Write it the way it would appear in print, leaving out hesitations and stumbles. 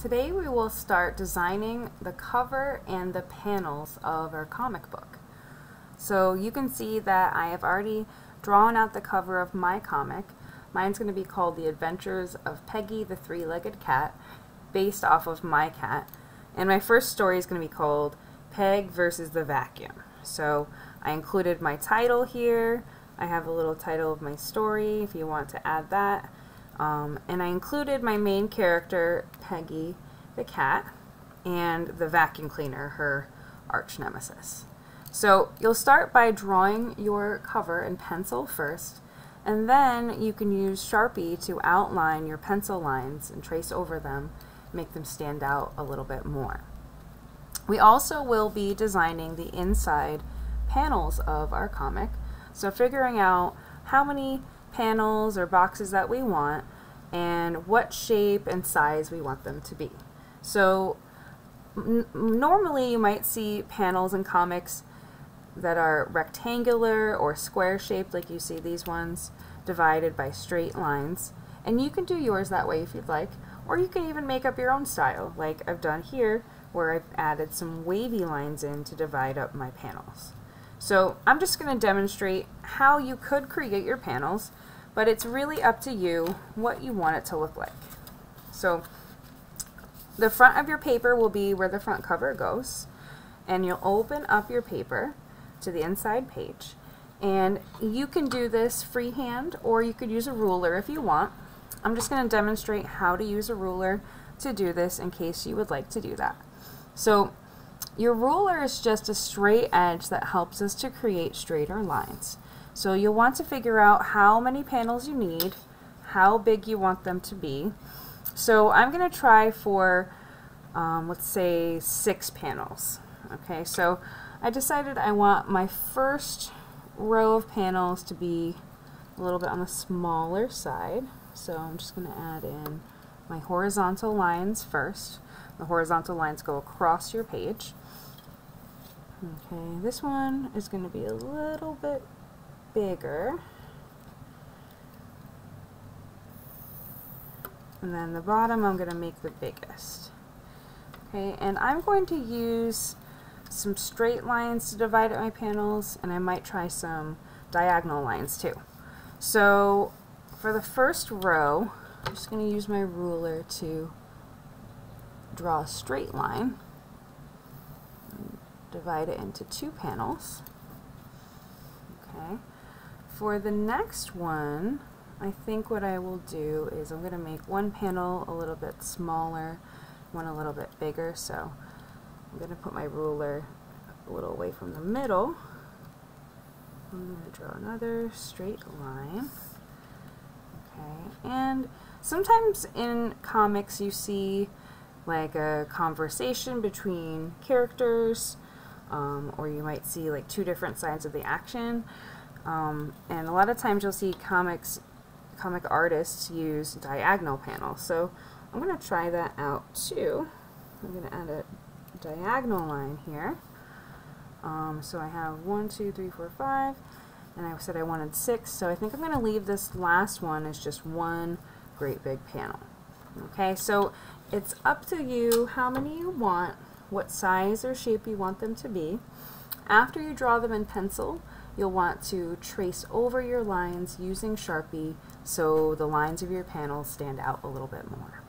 Today we will start designing the cover and the panels of our comic book. So you can see that I have already drawn out the cover of my comic. Mine's going to be called The Adventures of Peggy the Three-Legged Cat, based off of my cat. And my first story is going to be called Peg versus the Vacuum. So I included my title here. I have a little title of my story if you want to add that. And I included my main character, Peggy the cat, and the vacuum cleaner, her arch nemesis. So you'll start by drawing your cover in pencil first, and then you can use Sharpie to outline your pencil lines and trace over them, make them stand out a little bit more. We also will be designing the inside panels of our comic, so figuring out how many panels or boxes that we want and what shape and size we want them to be. So normally you might see panels in comics that are rectangular or square shaped, like you see these ones, divided by straight lines, and you can do yours that way if you'd like, or you can even make up your own style like I've done here, where I've added some wavy lines in to divide up my panels. So I'm just going to demonstrate how you could create your panels, but it's really up to you what you want it to look like. So the front of your paper will be where the front cover goes, and you'll open up your paper to the inside page, and you can do this freehand or you could use a ruler if you want. I'm just going to demonstrate how to use a ruler to do this in case you would like to do that. So your ruler is just a straight edge that helps us to create straighter lines. So you'll want to figure out how many panels you need, how big you want them to be. So I'm going to try for, let's say, 6 panels. Okay, so I decided I want my first row of panels to be a little bit on the smaller side. So I'm just going to add in my horizontal lines first. The horizontal lines go across your page. Okay, this one is going to be a little bit bigger. And then the bottom I'm going to make the biggest. Okay, and I'm going to use some straight lines to divide up my panels, and I might try some diagonal lines too. So for the first row, I'm just going to use my ruler to draw a straight line. Divide it into 2 panels. Okay. For the next one, I think what I will do is I'm going to make one panel a little bit smaller, one a little bit bigger. So I'm going to put my ruler a little away from the middle. I'm going to draw another straight line. Okay. And sometimes in comics you see like a conversation between characters, or you might see like 2 different sides of the action, and a lot of times you'll see comic artists use diagonal panels. So I'm going to try that out too. I'm going to add a diagonal line here. So I have 1, 2, 3, 4, 5, and I said I wanted 6, so I think I'm going to leave this last one as just one great big panel. Okay, so it's up to you how many you want, what size or shape you want them to be. After you draw them in pencil, you'll want to trace over your lines using Sharpie so the lines of your panels stand out a little bit more.